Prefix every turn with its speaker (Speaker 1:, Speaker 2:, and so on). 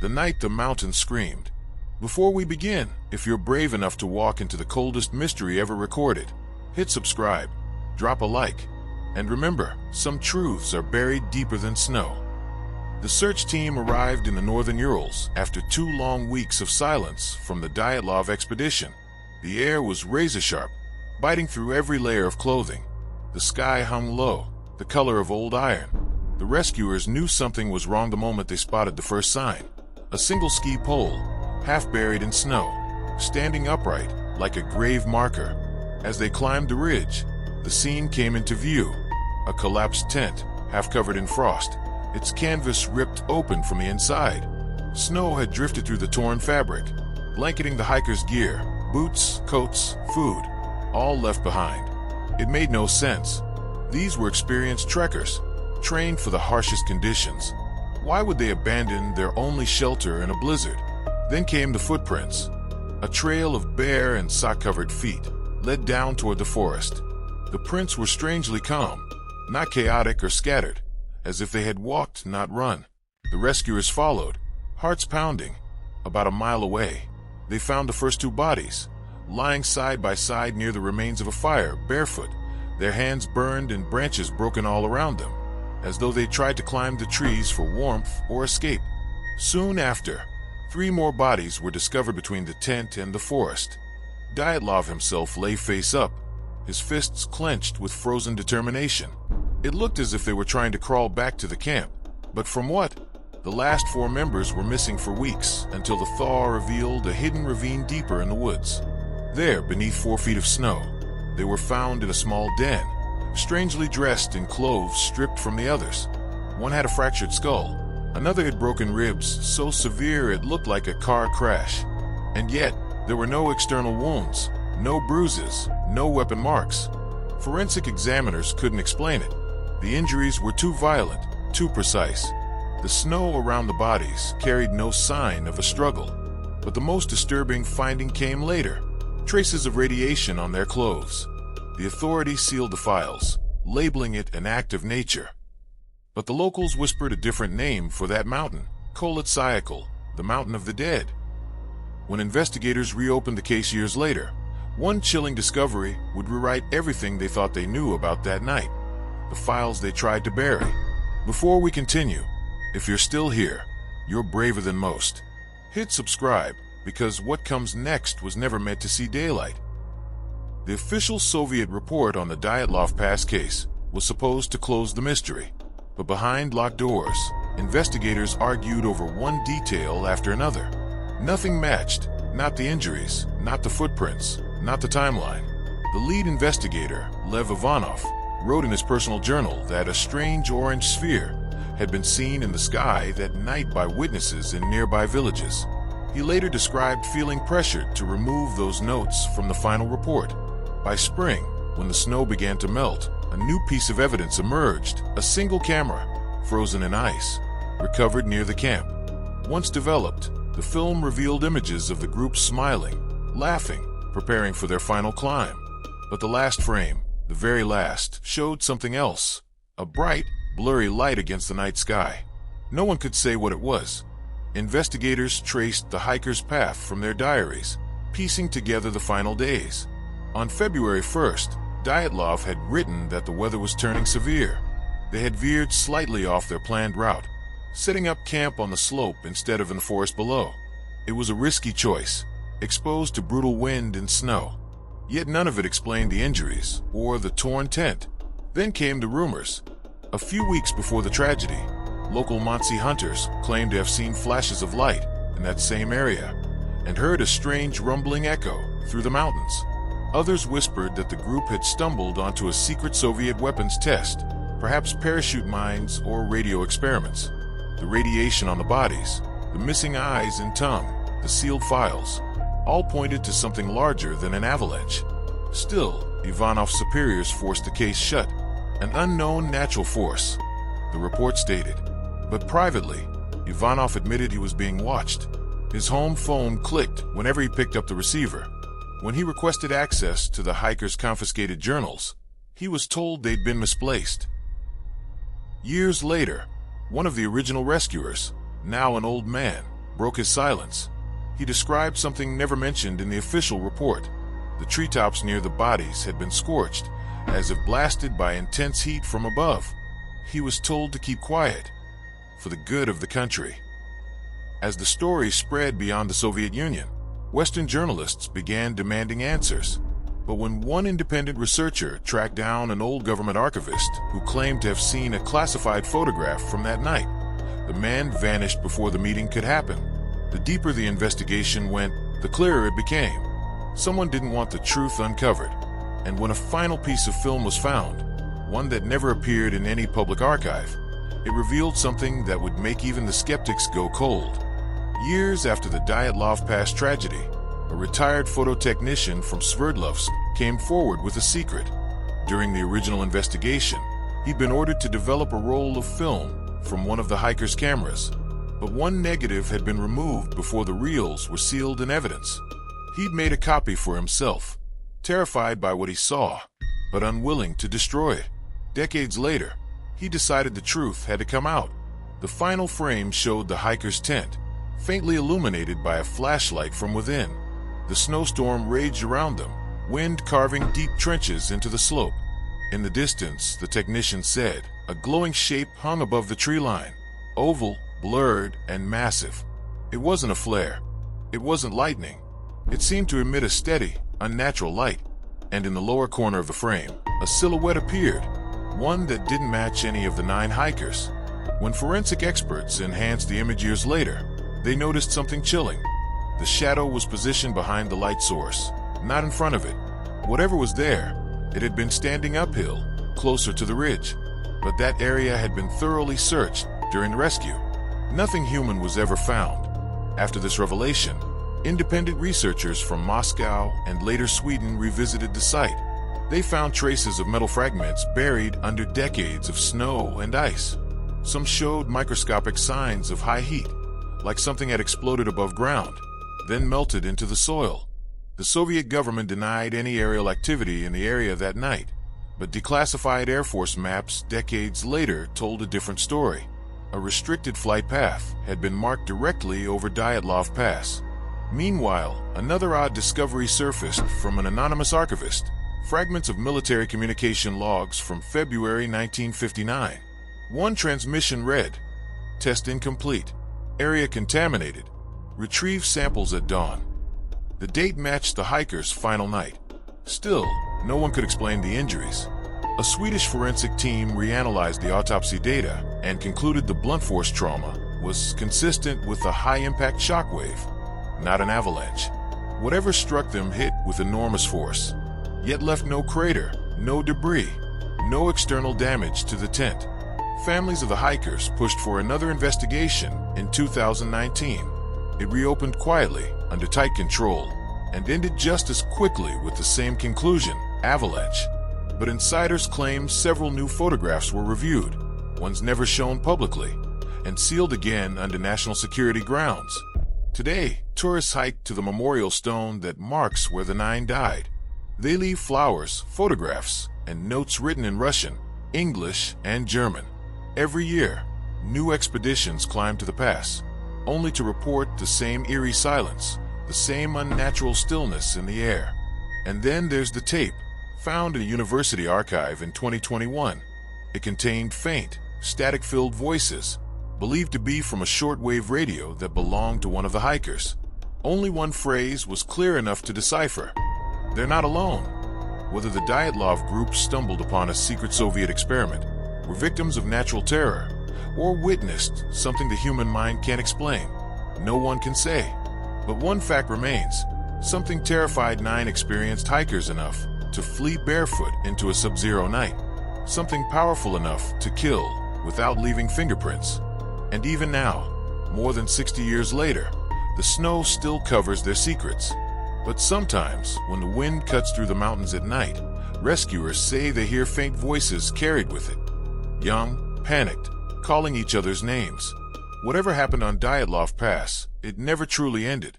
Speaker 1: the night the mountain screamed. Before we begin, if you're brave enough to walk into the coldest mystery ever recorded, hit subscribe, drop a like, and remember, some truths are buried deeper than snow. The search team arrived in the northern Urals after 2 long weeks of silence from the Dyatlov expedition. The air was razor-sharp, biting through every layer of clothing. The sky hung low, the color of old iron. The rescuers knew something was wrong the moment they spotted the first sign. A single ski pole, half buried in snow, standing upright like a grave marker. As they climbed the ridge, the scene came into view. A collapsed tent, half covered in frost, its canvas ripped open from the inside. Snow had drifted through the torn fabric, blanketing the hikers' gear, boots, coats, food, all left behind. It made no sense. These were experienced trekkers, trained for the harshest conditions. Why would they abandon their only shelter in a blizzard? Then came the footprints. A trail of bare and sock-covered feet led down toward the forest. The prints were strangely calm, not chaotic or scattered, as if they had walked, not run. The rescuers followed, hearts pounding. About a mile away, they found the first 2 bodies, lying side by side near the remains of a fire, barefoot, their hands burned and branches broken all around them, as though they tried to climb the trees for warmth or escape. Soon after, 3 more bodies were discovered between the tent and the forest. Dyatlov himself lay face up, his fists clenched with frozen determination. It looked as if they were trying to crawl back to the camp. But from what? The last 4 members were missing for weeks, until the thaw revealed a hidden ravine deeper in the woods. There, beneath 4 feet of snow, they were found in a small den, strangely dressed in clothes stripped from the others. One had a fractured skull, another had broken ribs so severe it looked like a car crash. And yet, there were no external wounds, no bruises, no weapon marks. Forensic examiners couldn't explain it. The injuries were too violent, too precise. The snow around the bodies carried no sign of a struggle. But the most disturbing finding came later: traces of radiation on their clothes. The authorities sealed the files, labeling it an act of nature. But the locals whispered a different name for that mountain: Koletsiakal, the Mountain of the Dead. When investigators reopened the case years later, one chilling discovery would rewrite everything they thought they knew about that night. The files they tried to bury. Before we continue, if you're still here, you're braver than most. Hit subscribe, because what comes next was never meant to see daylight. The official Soviet report on the Dyatlov Pass case was supposed to close the mystery. But behind locked doors, investigators argued over one detail after another. Nothing matched, not the injuries, not the footprints, not the timeline. The lead investigator, Lev Ivanov, wrote in his personal journal that a strange orange sphere had been seen in the sky that night by witnesses in nearby villages. He later described feeling pressured to remove those notes from the final report. By spring, when the snow began to melt, a new piece of evidence emerged: a single camera, frozen in ice, recovered near the camp. Once developed, the film revealed images of the group smiling, laughing, preparing for their final climb. But the last frame, the very last, showed something else: a bright, blurry light against the night sky. No one could say what it was. Investigators traced the hikers' path from their diaries, piecing together the final days. On February 1st, Dyatlov had written that the weather was turning severe. They had veered slightly off their planned route, setting up camp on the slope instead of in the forest below. It was a risky choice, exposed to brutal wind and snow. Yet none of it explained the injuries or the torn tent. Then came the rumors. A few weeks before the tragedy, local Montsi hunters claimed to have seen flashes of light in that same area and heard a strange rumbling echo through the mountains. Others whispered that the group had stumbled onto a secret Soviet weapons test, perhaps parachute mines or radio experiments. The radiation on the bodies, the missing eyes and tongue, the sealed files, all pointed to something larger than an avalanche. Still, Ivanov's superiors forced the case shut. An unknown natural force, the report stated. But privately, Ivanov admitted he was being watched. His home phone clicked whenever he picked up the receiver. When he requested access to the hikers' confiscated journals, he was told they'd been misplaced. Years later, one of the original rescuers, now an old man, broke his silence. He described something never mentioned in the official report. The treetops near the bodies had been scorched, as if blasted by intense heat from above. He was told to keep quiet, for the good of the country. As the story spread beyond the Soviet Union, Western journalists began demanding answers. But when one independent researcher tracked down an old government archivist who claimed to have seen a classified photograph from that night, the man vanished before the meeting could happen. The deeper the investigation went, the clearer it became. Someone didn't want the truth uncovered. And when a final piece of film was found, one that never appeared in any public archive, it revealed something that would make even the skeptics go cold. Years after the Dyatlov Pass tragedy, a retired photo technician from Sverdlovsk came forward with a secret. During the original investigation, he'd been ordered to develop a roll of film from one of the hikers' cameras. But one negative had been removed before the reels were sealed in evidence. He'd made a copy for himself, terrified by what he saw, but unwilling to destroy it. Decades later, he decided the truth had to come out. The final frame showed the hiker's tent, faintly illuminated by a flashlight from within. The snowstorm raged around them, wind carving deep trenches into the slope. In the distance, the technician said, a glowing shape hung above the tree line, oval, blurred, and massive. It wasn't a flare. It wasn't lightning. It seemed to emit a steady, unnatural light. And in the lower corner of the frame, a silhouette appeared, one that didn't match any of the 9 hikers. When forensic experts enhanced the image years later, they noticed something chilling. The shadow was positioned behind the light source, not in front of it. Whatever was there, it had been standing uphill, closer to the ridge. But that area had been thoroughly searched during the rescue. Nothing human was ever found. After this revelation, independent researchers from Moscow and later Sweden revisited the site. They found traces of metal fragments buried under decades of snow and ice. Some showed microscopic signs of high heat, like something had exploded above ground, then melted into the soil. The Soviet government denied any aerial activity in the area that night, but declassified Air Force maps decades later told a different story. A restricted flight path had been marked directly over Dyatlov Pass. Meanwhile, another odd discovery surfaced from an anonymous archivist: fragments of military communication logs from February 1959. One transmission read, "Test incomplete. Area contaminated. Retrieve samples at dawn." The date matched the hikers' final night. Still, no one could explain the injuries. A Swedish forensic team reanalyzed the autopsy data and concluded the blunt force trauma was consistent with a high-impact shockwave, not an avalanche. Whatever struck them hit with enormous force, yet left no crater, no debris, no external damage to the tent. Families of the hikers pushed for another investigation in 2019. It reopened quietly, under tight control, and ended just as quickly with the same conclusion: avalanche. But insiders claim several new photographs were reviewed, ones never shown publicly, and sealed again under national security grounds. Today, tourists hike to the memorial stone that marks where the 9 died. They leave flowers, photographs, and notes written in Russian, English, and German. Every year, new expeditions climb to the pass, only to report the same eerie silence, the same unnatural stillness in the air. And then there's the tape, found in a university archive in 2021. It contained faint, static-filled voices, believed to be from a shortwave radio that belonged to one of the hikers. Only one phrase was clear enough to decipher: "They're not alone." Whether the Dyatlov group stumbled upon a secret Soviet experiment, were victims of natural terror, or witnessed something the human mind can't explain, no one can say. But one fact remains: something terrified 9 experienced hikers enough to flee barefoot into a sub-zero night. Something powerful enough to kill without leaving fingerprints. And even now, more than 60 years later, the snow still covers their secrets. But sometimes, when the wind cuts through the mountains at night, rescuers say they hear faint voices carried with it. Young, panicked, calling each other's names. Whatever happened on Dyatlov Pass, it never truly ended.